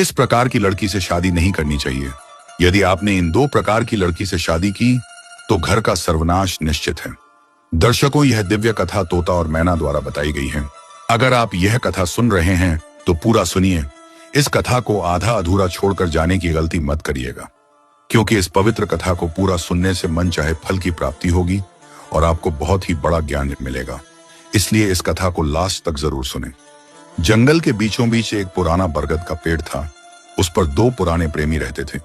किस प्रकार की लड़की से शादी नहीं करनी चाहिए। यदि आपने इन 2 प्रकार की लड़की से शादी की तो घर का सर्वनाश निश्चित है। दर्शकों, यह दिव्य कथा तोता और मैना द्वारा बताई गई है। अगर आप यह कथा सुन रहे हैं तो पूरा सुनिए। इस कथा को आधा अधूरा छोड़कर जाने की गलती मत करिएगा, क्योंकि इस पवित्र कथा को पूरा सुनने से मन चाहे फल की प्राप्ति होगी और आपको बहुत ही बड़ा ज्ञान मिलेगा। इसलिए इस कथा को लास्ट तक जरूर सुनें। जंगल के बीचों बीच एक पुराना बरगद का पेड़ था। उस पर 2 पुराने प्रेमी रहते थे।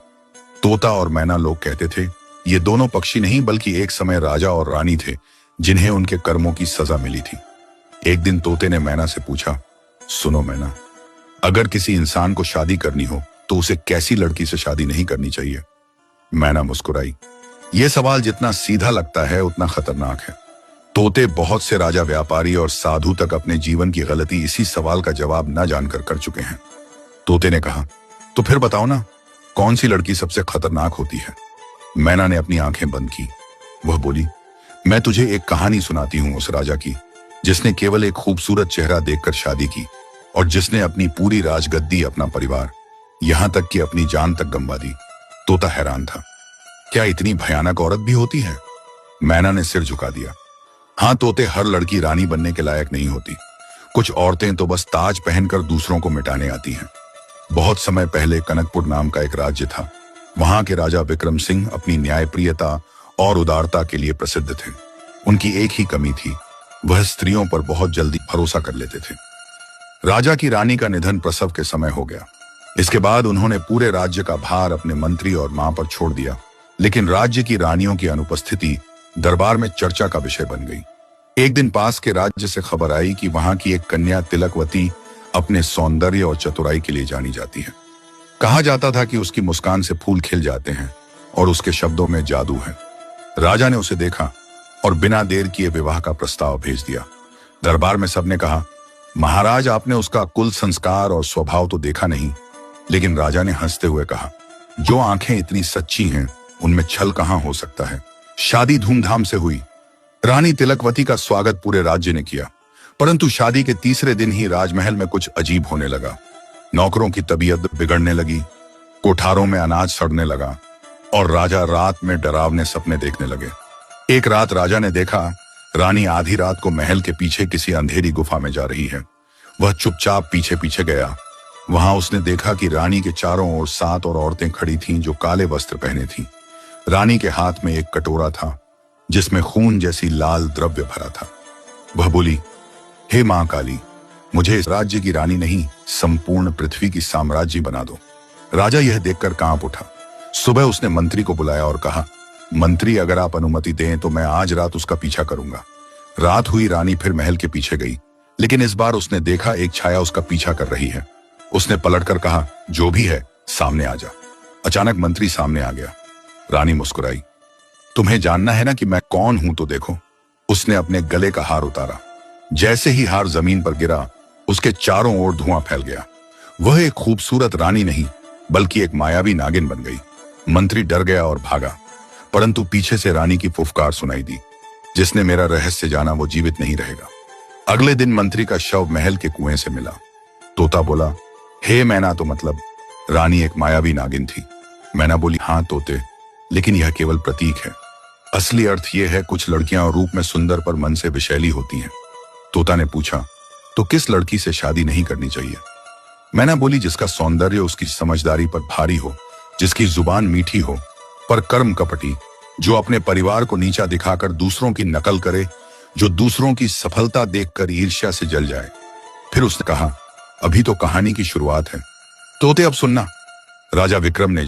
तोता और मैना लोग कहते थे। ये दोनों पक्षी नहीं बल्कि एक समय राजा और रानी थे, जिन्हें उनके कर्मों की सजा मिली थी। एक दिन तोते ने मैना से पूछा, सुनो मैना, अगर किसी इंसान को शादी करनी हो तो उसे कैसी लड़की से शादी नहीं करनी चाहिए? मैना मुस्कुराई। यह सवाल जितना सीधा लगता है उतना खतरनाक है। तोते बहुत से राजा, व्यापारी और साधु तक अपने जीवन की गलती इसी सवाल का जवाब न जानकर कर चुके हैं। तोते ने कहा, तो फिर बताओ ना, कौन सी लड़की सबसे खतरनाक होती है? मैना ने अपनी आंखें बंद की। वह बोली, मैं तुझे एक कहानी सुनाती हूं उस राजा की, जिसने केवल एक खूबसूरत चेहरा देखकर शादी की और जिसने अपनी पूरी राजगद्दी, अपना परिवार, यहां तक कि अपनी जान तक गंवा दी। तोता हैरान था। क्या इतनी भयानक औरत भी होती है? मैना ने सिर झुका दिया। हाँ तोते, हर लड़की रानी बनने के लायक नहीं होती। कुछ औरतें तो बस ताज पहनकर दूसरों को मिटाने आती हैं। बहुत समय पहले कनकपुर नाम का एक राज्य था। वहां के राजा विक्रम सिंह अपनी न्यायप्रियता और उदारता के लिए प्रसिद्ध थे। उनकी एक ही कमी थी, वह स्त्रियों पर बहुत जल्दी भरोसा कर लेते थे। राजा की रानी का निधन प्रसव के समय हो गया। इसके बाद उन्होंने पूरे राज्य का भार अपने मंत्री और मां पर छोड़ दिया। लेकिन राज्य की रानियों की अनुपस्थिति दरबार में चर्चा का विषय बन गई। एक दिन पास के राज्य से खबर आई कि वहां की एक कन्या तिलकवती अपने सौंदर्य और चतुराई के लिए जानी जाती है। कहा जाता था कि उसकी मुस्कान से फूल खिल जाते हैं और उसके शब्दों में जादू है। राजा ने उसे देखा और बिना देर किए विवाह का प्रस्ताव भेज दिया। दरबार में सबने कहा, महाराज, आपने उसका कुल संस्कार और स्वभाव तो देखा नहीं। लेकिन राजा ने हंसते हुए कहा, जो आंखें इतनी सच्ची हैं उनमें छल कहां हो सकता है। शादी धूमधाम से हुई। रानी तिलकवती का स्वागत पूरे राज्य ने किया। परंतु शादी के तीसरे दिन ही राजमहल में कुछ अजीब होने लगा। नौकरों की तबीयत बिगड़ने लगी, कोठारों में अनाज सड़ने लगा और राजा रात में डरावने सपने देखने लगे। एक रात राजा ने देखा रानी आधी रात को महल के पीछे किसी अंधेरी गुफा में जा रही है। वह चुपचाप पीछे पीछे गया। वहां उसने देखा कि रानी के चारों ओर 7 और औरतें खड़ी थीं जो काले वस्त्र पहने थीं। रानी के हाथ में एक कटोरा था जिसमें खून जैसी लाल द्रव्य भरा था। वह बोली, हे मां काली, मुझे इस राज्य की रानी नहीं, संपूर्ण पृथ्वी की साम्राज्य बना दो। राजा यह देखकर कांप उठा। सुबह उसने मंत्री को बुलाया और कहा, मंत्री, अगर आप अनुमति दें तो मैं आज रात उसका पीछा करूंगा। रात हुई, रानी फिर महल के पीछे गई, लेकिन इस बार उसने देखा एक छाया उसका पीछा कर रही है। उसने पलटकर कहा, जो भी है सामने आ जा। अचानक मंत्री सामने आ गया। रानी मुस्कुराई। तुम्हें जानना है ना कि मैं कौन हूं? तो देखो। उसने अपने गले का हार उतारा। जैसे ही हार जमीन पर गिरा, उसके चारों ओर धुआं फैल गया। वह एक खूबसूरत रानी नहीं बल्कि एक मायावी नागिन बन गई। मंत्री डर गया और भागा, परंतु पीछे से रानी की फुफकार सुनाई दी, जिसने मेरा रहस्य जाना वो जीवित नहीं रहेगा। अगले दिन मंत्री का शव महल के कुएं से मिला। तोता बोला, हे मैना, तो मतलब रानी एक मायावी नागिन थी? मैना बोली, हाँ तोते, लेकिन यह केवल प्रतीक है। असली अर्थ यह है, कुछ लड़कियां रूप में सुंदर पर मन से विषैली होती हैं। तोता ने पूछा, तो किस लड़की से शादी नहीं करनी चाहिए? मैना बोली, जिसका सौंदर्य उसकी समझदारी पर भारी हो, जिसकी जुबान मीठी हो पर कर्म कपटी, जो अपने परिवार को नीचा दिखाकर दूसरों की नकल करे, जो दूसरों की सफलता देखकर ईर्ष्या से जल जाए। फिर उसने कहा, अभी तो कहानी की शुरुआत है। तोते, अब सुनना। राजा विक्रम ने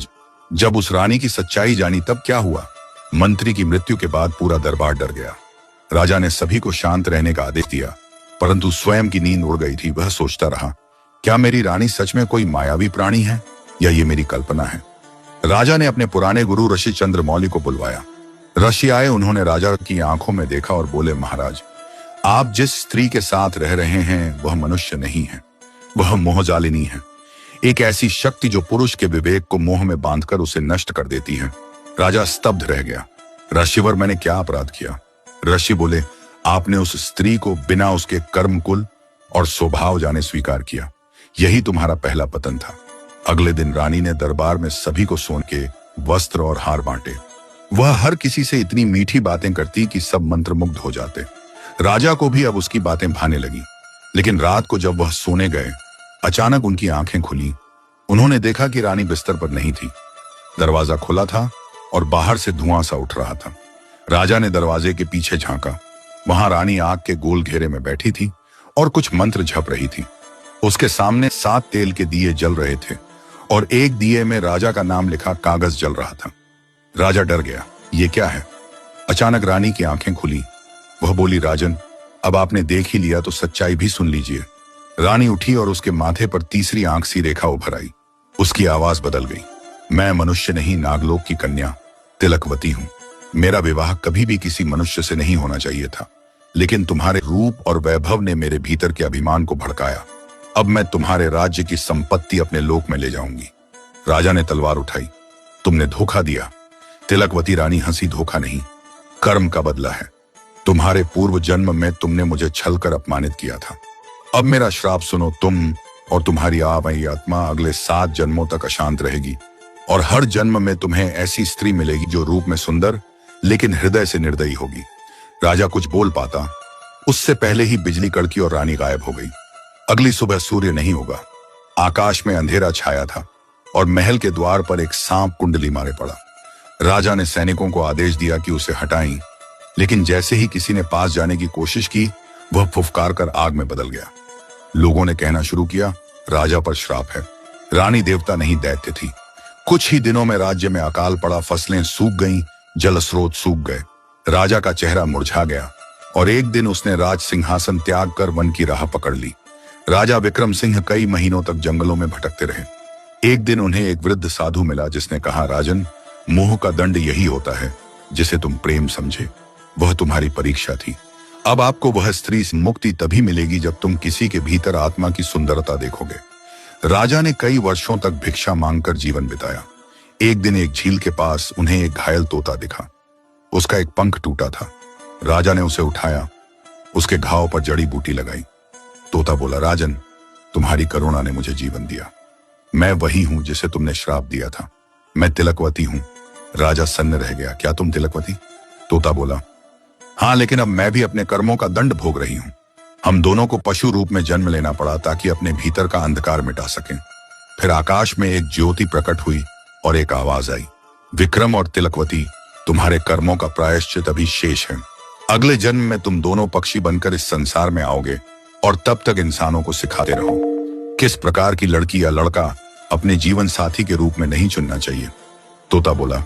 जब उस रानी की सच्चाई जानी तब क्या हुआ? मंत्री की मृत्यु के बाद पूरा दरबार डर गया। राजा ने सभी को शांत रहने का आदेश दिया, परंतु स्वयं की नींद उड़ गई थी। वह सोचता रहा, क्या मेरी रानी सच में कोई मायावी प्राणी है या ये मेरी कल्पना है? राजा ने अपने पुराने गुरु ऋषि चंद्रमौली को बुलवाया। ऋषि आए। उन्होंने राजा की आंखों में देखा और बोले, महाराज, आप जिस स्त्री के साथ रह रहे हैं वह मनुष्य नहीं है, वह मोहजालिनी है। एक ऐसी शक्ति जो पुरुष के विवेक को मोह में बांधकर उसे नष्ट कर देती है। राजा स्तब्ध रह गया। ऋषिवर, मैंने क्या अपराध किया? ऋषि बोले, आपने उस स्त्री को बिना उसके कर्म कुल और स्वभाव जाने स्वीकार किया। यही तुम्हारा पहला पतन था। अगले दिन रानी ने दरबार में सभी को सोने के वस्त्र और हार बांटे। वह हर किसी से इतनी मीठी बातें करती कि सब मंत्रमुग्ध हो जाते। राजा को भी अब उसकी बातें भाने लगी। लेकिन रात को जब वह सोने गए, अचानक उनकी आंखें खुली। उन्होंने देखा कि रानी बिस्तर पर नहीं थी। दरवाजा खुला था और बाहर से धुआं सा उठ रहा था। राजा ने दरवाजे के पीछे झांका। वहां रानी आग के गोल घेरे में बैठी थी और कुछ मंत्र झप रही थी। उसके सामने 7 तेल के दिए जल रहे थे और एक दिए में राजा का नाम लिखा कागज जल रहा था। राजा डर गया, ये क्या है? अचानक रानी की आंखें खुली। वह बोली, राजन, अब आपने देख ही लिया तो सच्चाई भी सुन लीजिए। रानी उठी और उसके माथे पर तीसरी आंख सी रेखा उभर आई। उसकी आवाज बदल गई। मैं मनुष्य नहीं, नागलोक की कन्या तिलकवती हूं। मेरा विवाह कभी भी किसी मनुष्य से नहीं होना चाहिए था, लेकिन तुम्हारे रूप और वैभव ने मेरे भीतर के अभिमान को भड़काया। अब मैं तुम्हारे राज्य की संपत्ति अपने लोक में ले जाऊंगी। राजा ने तलवार उठाई। तुमने धोखा दिया। तिलकवती रानी हंसी। धोखा नहीं, कर्म का बदला है। तुम्हारे पूर्व जन्म में तुमने मुझे छलकर अपमानित किया था। अब मेरा श्राप सुनो। तुम और तुम्हारी आवाई आत्मा अगले 7 जन्मों तक अशांत रहेगी और हर जन्म में तुम्हें ऐसी स्त्री मिलेगी जो रूप में सुंदर लेकिन हृदय से निर्दयी होगी। राजा कुछ बोल पाता, उससे पहले ही बिजली कड़की और रानी गायब हो गई। अगली सुबह सूर्य नहीं होगा। आकाश में अंधेरा छाया था और महल के द्वार पर एक सांप कुंडली मारे पड़ा। राजा ने सैनिकों को आदेश दिया कि उसे हटाएं, लेकिन जैसे ही किसी ने पास जाने की कोशिश की, वह फुफकार कर आग में बदल गया। लोगों ने कहना शुरू किया, राजा पर श्राप है। रानी देवता नहीं, दैत्य थी। कुछ ही दिनों में राज्य में अकाल पड़ा। फसलें सूख गईं, जल स्रोत सूख गए। राजा का चेहरा मुरझा गया और एक दिन उसने राज सिंहासन त्याग कर वन की राह पकड़ ली। राजा विक्रम सिंह कई महीनों तक जंगलों में भटकते रहे। एक दिन उन्हें एक वृद्ध साधु मिला जिसने कहा, राजन, मोह का दंड यही होता है जिसे तुम प्रेम समझे। वह तुम्हारी परीक्षा थी। अब आपको वह स्त्री से मुक्ति तभी मिलेगी जब तुम किसी के भीतर आत्मा की सुंदरता देखोगे। राजा ने कई वर्षों तक भिक्षा मांगकर जीवन बिताया। एक दिन एक झील के पास उन्हें एक घायल तोता दिखा। उसका एक पंख टूटा था। राजा ने उसे उठाया, उसके घाव पर जड़ी बूटी लगाई। तोता बोला, राजन, तुम्हारी करुणा ने मुझे जीवन दिया। मैं वही हूं जिसे तुमने श्राप दिया था। मैं तिलकवती हूं। राजा सन्न रह गया। क्या तुम तिलकवती? तोता बोला, हाँ, लेकिन अब मैं भी अपने कर्मों का दंड भोग रही हूं। हम दोनों को पशु रूप में जन्म लेना पड़ा ताकि अपने भीतर का अंधकार मिटा सकें। फिर आकाश में एक ज्योति प्रकट हुई और एक आवाज आई, विक्रम और तिलकवती, तुम्हारे कर्मों का प्रायश्चित अभी शेष है। अगले जन्म में तुम दोनों पक्षी बनकर इस संसार में आओगे और तब तक इंसानों को सिखाते रहो किस प्रकार की लड़की या लड़का अपने जीवन साथी के रूप में नहीं चुनना चाहिए। तोता बोला,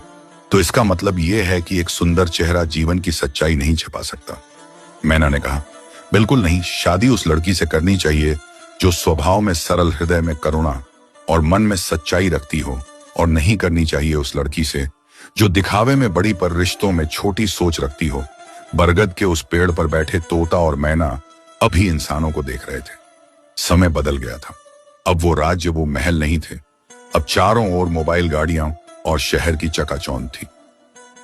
तो इसका मतलब यह है कि एक सुंदर चेहरा जीवन की सच्चाई नहीं छिपा सकता। मैना ने कहा, बिल्कुल नहीं। शादी उस लड़की से करनी चाहिए जो स्वभाव में सरल, हृदय में करुणा और मन में सच्चाई रखती हो, और नहीं करनी चाहिए उस लड़की से जो दिखावे में बड़ी पर रिश्तों में छोटी सोच रखती हो। बरगद के उस पेड़ पर बैठे तोता और मैना अभी इंसानों को देख रहे थे। समय बदल गया था। अब वो राज्य, वो महल नहीं थे। अब चारों ओर मोबाइल गाड़ियां और शहर की चकाचौंध थी।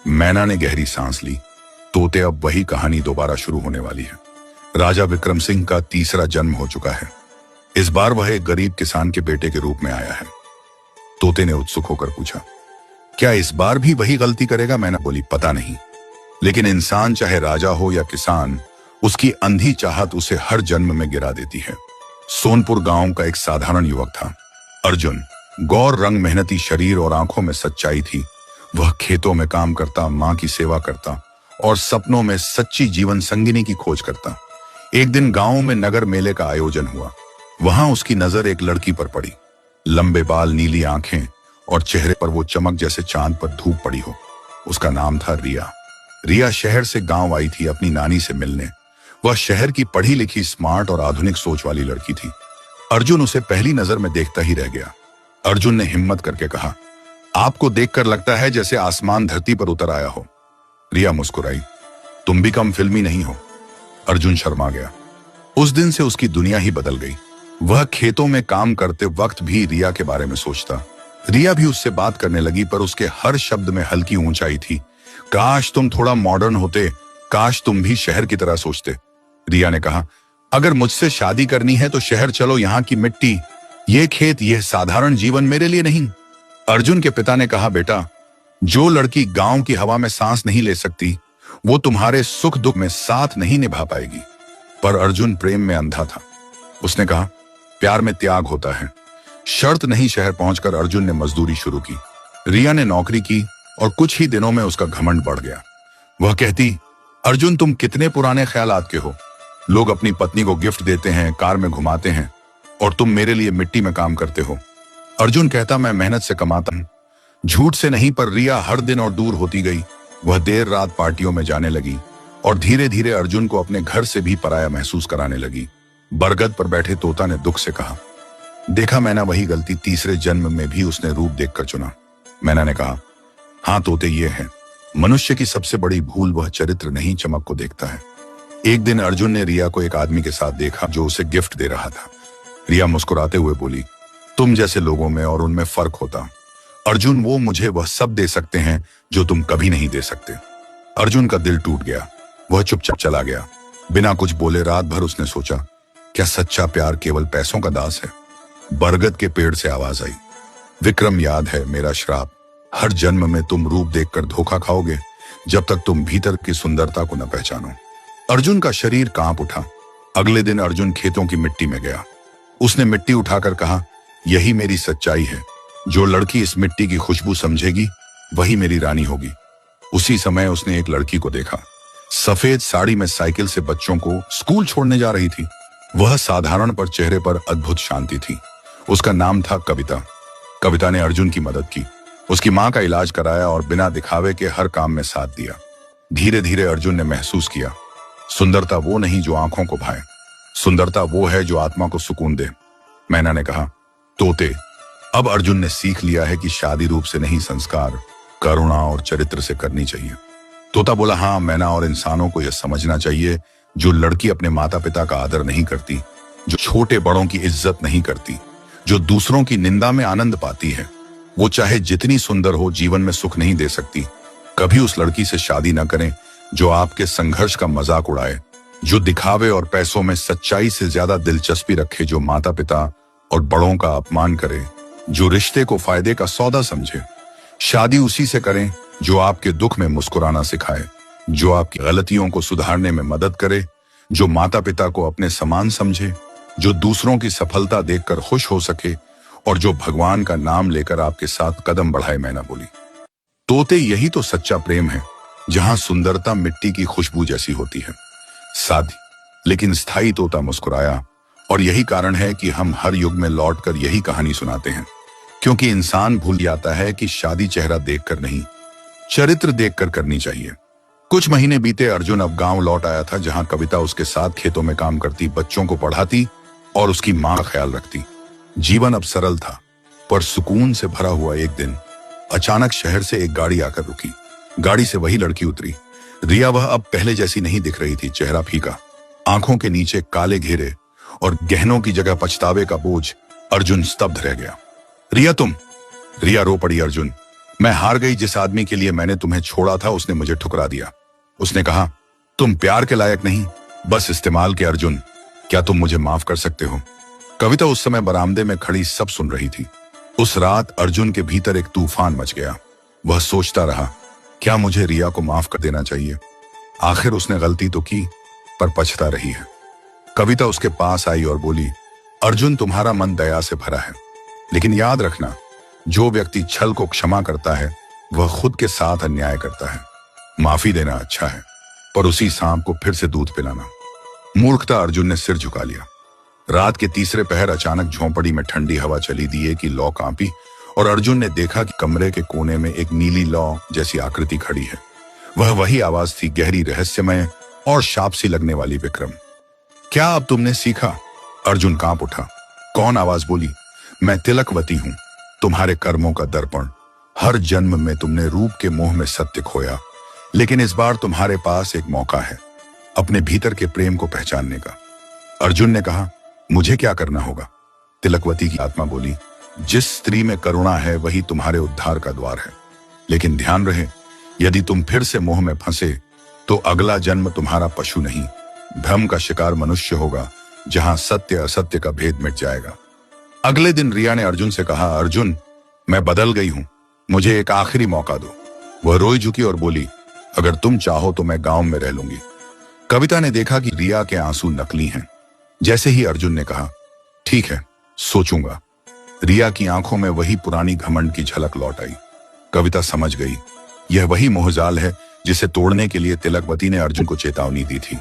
मैना ने गहरी सांस ली। तोते, अब वही कहानी दोबारा शुरू होने वाली है। राजा विक्रम सिंह का तीसरा जन्म हो चुका है। इस बार वह एक गरीब किसान के बेटे के रूप में आया है। तोते ने उत्सुक होकर पूछा, क्या इस बार भी वही गलती करेगा? मैना बोली, पता नहीं, लेकिन इंसान चाहे राजा हो या किसान, उसकी अंधी चाहत उसे हर जन्म में गिरा देती है। सोनपुर गांव का एक साधारण युवक था, अर्जुन। गौर रंग, मेहनती शरीर और आंखों में सच्चाई थी। वह खेतों में काम करता, मां की सेवा करता और सपनों में सच्ची जीवन संगिनी की खोज करता। एक दिन गांव में नगर मेले का आयोजन हुआ। वहां उसकी नजर एक लड़की पर पड़ी। लंबे बाल, नीली आंखें और चेहरे पर वो चमक जैसे चांद पर धूप पड़ी हो। उसका नाम था रिया। रिया शहर से गांव आई थी अपनी नानी से मिलने। वह शहर की पढ़ी लिखी, स्मार्ट और आधुनिक सोच वाली लड़की थी। अर्जुन उसे पहली नजर में देखता ही रह गया। अर्जुन ने हिम्मत करके कहा, आपको देखकर लगता है जैसे आसमान धरती पर उतर आया हो। रिया मुस्कुराई, तुम भी कम फिल्मी नहीं हो। अर्जुन शर्मा गया। उस दिन से उसकी दुनिया ही बदल गई। वह खेतों में काम करते वक्त भी रिया के बारे में सोचता। रिया भी उससे बात करने लगी, पर उसके हर शब्द में हल्की ऊंचाई थी। काश तुम थोड़ा मॉडर्न होते, काश तुम भी शहर की तरह सोचते। रिया ने कहा, अगर मुझसे शादी करनी है तो शहर चलो, यहाँ की मिट्टी, ये खेत, यह साधारण जीवन मेरे लिए नहीं। अर्जुन के पिता ने कहा, बेटा, जो लड़की गांव की हवा में सांस नहीं ले सकती, वो तुम्हारे सुख दुख में साथ नहीं निभा पाएगी। पर अर्जुन प्रेम में अंधा था। उसने कहा, प्यार में त्याग होता है। शर्त नहीं। शहर पहुंचकर अर्जुन ने मजदूरी शुरू की। रिया ने नौकरी की और कुछ ही दिनों में उसका घमंड बढ़ गया। वह कहती, अर्जुन, तुम कितने पुराने ख्यालात के हो। लोग अपनी पत्नी को गिफ्ट देते हैं, कार में घुमाते हैं, और तुम मेरे लिए मिट्टी में काम करते हो। अर्जुन कहता, मैं मेहनत से कमाता हूं। झूठ से नहीं। पर रिया हर दिन और दूर होती गई। वह देर रात पार्टियों में जाने लगी और धीरे धीरे अर्जुन को अपने घर से भी पराया महसूस कराने लगी। बरगद पर बैठे तोता ने दुख से कहा, देखा मैना, वही गलती तीसरे जन्म में भी उसने रूप देखकर चुना। मैना ने कहा, हाँ तोते, ये है मनुष्य की सबसे बड़ी भूल, वह चरित्र नहीं चमक को देखता है। एक दिन अर्जुन ने रिया को एक आदमी के साथ देखा जो उसे गिफ्ट दे रहा था। रिया मुस्कुराते हुए बोली, तुम जैसे लोगों में और उनमें फर्क होता। अर्जुन, वो मुझे वह सब दे सकते हैं जो तुम कभी नहीं दे सकते। अर्जुन का दिल टूट गया। वह चुपचाप चला गया। बिना कुछ बोले रात भर उसने सोचा, क्या सच्चा प्यार केवल पैसों का दास है? बरगद के पेड़ से आवाज आई, विक्रम, याद है मेरा श्राप। हर जन्म में तुम रूप देखकर धोखा खाओगे जब तक तुम भीतर की सुंदरता को न पहचानो। अर्जुन का शरीर कांप उठा। अगले दिन अर्जुन खेतों की मिट्टी में गया। उसने मिट्टी उठाकर कहा, यही मेरी सच्चाई है। जो लड़की इस मिट्टी की खुशबू समझेगी वही मेरी रानी होगी। उसी समय उसने एक लड़की को देखा। सफेद साड़ी में साइकिल से बच्चों को स्कूल छोड़ने जा रही थी। वह साधारण पर चेहरे पर अद्भुत शांति थी। उसका नाम था कविता। कविता ने अर्जुन की मदद की, उसकी मां का इलाज कराया और बिना दिखावे के हर काम में साथ दिया। धीरे धीरे अर्जुन ने महसूस किया, सुंदरता वो नहीं जो आंखों को भाए, सुंदरता वो है जो आत्मा को सुकून दे। मैना ने कहा, तोते, अब अर्जुन ने सीख लिया है कि शादी रूप से नहीं, संस्कार, करुणा और चरित्र से करनी चाहिए। तोता बोला, हाँ मैना, और इंसानों को यह समझना चाहिए, जो लड़की अपने माता पिता का आदर नहीं करती, जो छोटे बड़ों की इज्जत नहीं करती, जो दूसरों की निंदा में आनंद पाती है, वो चाहे जितनी सुंदर हो, जीवन में सुख नहीं दे सकती। कभी उस लड़की से शादी न करें जो आपके संघर्ष का मजाक उड़ाए, जो दिखावे और पैसों में सच्चाई से ज्यादा दिलचस्पी रखे, जो माता पिता और बड़ों का अपमान करे, जो रिश्ते को फायदे का सौदा समझे। शादी उसी से करें जो आपके दुख में मुस्कुराना सिखाए, जो आपकी गलतियों को सुधारने में मदद करे, जो माता पिता को अपने समान समझे, जो दूसरों की सफलता देखकर खुश हो सके, और जो भगवान का नाम लेकर आपके साथ कदम बढ़ाए। मैना बोली, तोते, यही तो सच्चा प्रेम है, जहां सुंदरता मिट्टी की खुशबू जैसी होती है। सादी लेकिन स्थायी। तोता मुस्कुराया, और यही कारण है कि हम हर युग में लौटकर यही कहानी सुनाते हैं, क्योंकि इंसान भूल जाता है कि शादी चेहरा देखकर नहीं, चरित्र देखकर करनी चाहिए। कुछ महीने बीते। अर्जुन अब गांव लौट आया था, जहां कविता उसके साथ खेतों में काम करती, बच्चों को पढ़ाती और उसकी मां का ख्याल रखती। जीवन अब सरल था, पर सुकून से भरा हुआ। एक दिन अचानक शहर से एक गाड़ी आकर रुकी। गाड़ी से वही लड़की उतरी, रिया। वह अब पहले जैसी नहीं दिख रही थी। चेहरा फीका, आंखों के नीचे काले घेरे और गहनों की जगह पछतावे का बोझ। अर्जुन स्तब्ध रह गया। रिया, तुम? रिया रो पड़ी। अर्जुन, मैं हार गई। जिस आदमी के लिए मैंने तुम्हें छोड़ा था, उसने मुझे ठुकरा दिया। उसने कहा, तुम प्यार के लायक नहीं, बस इस्तेमाल के। अर्जुन, क्या तुम मुझे माफ कर सकते हो? कविता उस समय बरामदे में खड़ी सब सुन रही थी। उस रात अर्जुन के भीतर एक तूफान मच गया। वह सोचता रहा, क्या मुझे रिया को माफ कर देना चाहिए? आखिर उसने गलती तो की, पर पछता रही है। कविता उसके पास आई और बोली, अर्जुन, तुम्हारा मन दया से भरा है, लेकिन याद रखना, जो व्यक्ति छल को क्षमा करता है, वह खुद के साथ अन्याय करता है। माफी देना अच्छा है, पर उसी सांप को फिर से दूध पिलाना मूर्खता। अर्जुन ने सिर झुका लिया। रात के तीसरे पहर अचानक झोंपड़ी में ठंडी हवा चली। दिए की लौ कांपी और अर्जुन ने देखा कि कमरे के कोने में एक नीली लौ जैसी आकृति खड़ी है। वह वही आवाज थी, गहरी, रहस्यमय और शाप सी लगने वाली। विक्रम, क्या अब तुमने सीखा? अर्जुन कांप उठा। कौन? आवाज बोली, मैं तिलकवती हूं, तुम्हारे कर्मों का दर्पण। हर जन्म में तुमने रूप के मोह में सत्य खोया, लेकिन इस बार तुम्हारे पास एक मौका है अपने भीतर के प्रेम को पहचानने का। अर्जुन ने कहा, मुझे क्या करना होगा? तिलकवती की आत्मा बोली, जिस स्त्री में करुणा है वही तुम्हारे उद्धार का द्वार है। लेकिन ध्यान रहे, यदि तुम फिर से मोह में फंसे तो अगला जन्म तुम्हारा पशु नहीं, भ्रम का शिकार मनुष्य होगा, जहां सत्य असत्य का भेद मिट जाएगा। अगले दिन रिया ने अर्जुन से कहा, अर्जुन, मैं बदल गई हूं, मुझे एक आखिरी मौका दो। वह रोई झुकी और बोली, अगर तुम चाहो तो मैं गांव में रह लूंगी। कविता ने देखा कि रिया के आंसू नकली हैं। जैसे ही अर्जुन ने कहा, ठीक है, सोचूंगा, रिया की आंखों में वही पुरानी घमंड की झलक लौट आई। कविता समझ गई, यह वही मोहजाल है जिसे तोड़ने के लिए तिलकवती ने अर्जुन को चेतावनी दी थी।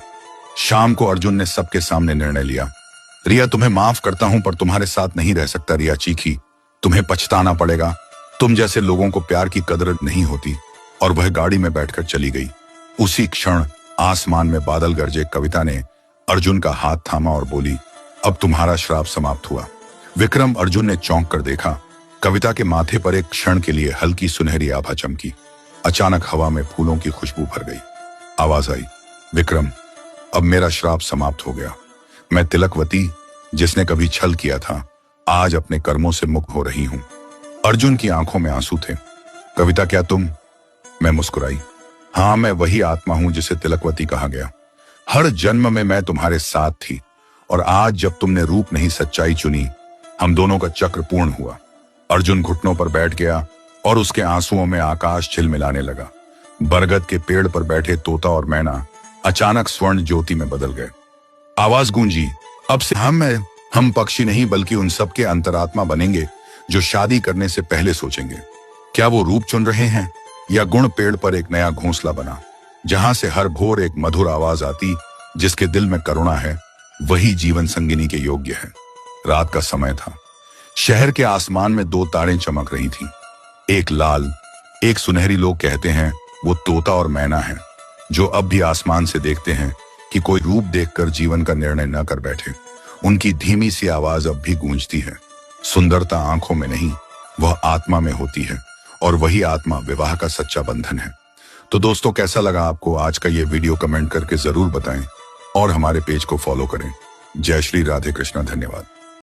शाम को अर्जुन ने सबके सामने निर्णय लिया, रिया, तुम्हें माफ करता हूं पर तुम्हारे साथ नहीं रह सकता। रिया चीखी, तुम्हें पछताना पड़ेगा, तुम जैसे लोगों को प्यार की कदर नहीं होती। और वह गाड़ी में बैठकर चली गई। उसी क्षण आसमान में बादल गरजे। कविता ने अर्जुन का हाथ थामा और बोली, अब तुम्हारा श्राप समाप्त हुआ। विक्रम, अर्जुन ने चौंक कर देखा। कविता के माथे पर एक क्षण के लिए हल्की सुनहरी आभा चमकी। अचानक हवा में फूलों की खुशबू भर गई। आवाज आई, विक्रम, अब मेरा श्राप समाप्त हो गया। मैं तिलकवती, जिसने कभी छल किया था, आज अपने कर्मों से मुक्त हो रही हूं। अर्जुन की आंखों में आंसू थे। कविता, क्या तुम? मैं मुस्कुराई, हाँ, मैं वही आत्मा हूं जिसे तिलकवती कहा गया। हर जन्म में मैं तुम्हारे साथ थी और आज जब तुमने रूप नहीं सच्चाई चुनी, हम दोनों का चक्र पूर्ण हुआ। अर्जुन घुटनों पर बैठ गया और उसके आंसुओं में आकाश छिलमिलाने लगा। बरगद के पेड़ पर बैठे तोता और मैना अचानक स्वर्ण ज्योति में बदल गए। आवाज गूंजी, अब से हम पक्षी नहीं बल्कि उन सबके अंतरात्मा बनेंगे जो शादी करने से पहले सोचेंगे। क्या वो रूप चुन रहे हैं या गुण? पेड़ पर एक नया घोंसला बना, जहां से हर भोर एक मधुर आवाज आती, जिसके दिल में करुणा है वही जीवन संगिनी के योग्य है। रात का समय था। शहर के आसमान में दो तारें चमक रही थीं, एक लाल, एक सुनहरी। लोग कहते हैं वो तोता और मैना है, जो अब भी आसमान से देखते हैं कि कोई रूप देखकर जीवन का निर्णय न कर बैठे। उनकी धीमी सी आवाज अब भी गूंजती है। सुंदरता आंखों में नहीं, वह आत्मा में होती है, और वही आत्मा विवाह का सच्चा बंधन है। तो दोस्तों, कैसा लगा आपको आज का ये वीडियो? कमेंट करके जरूर बताएं और हमारे पेज को फॉलो करें। जय श्री राधे कृष्णा। धन्यवाद।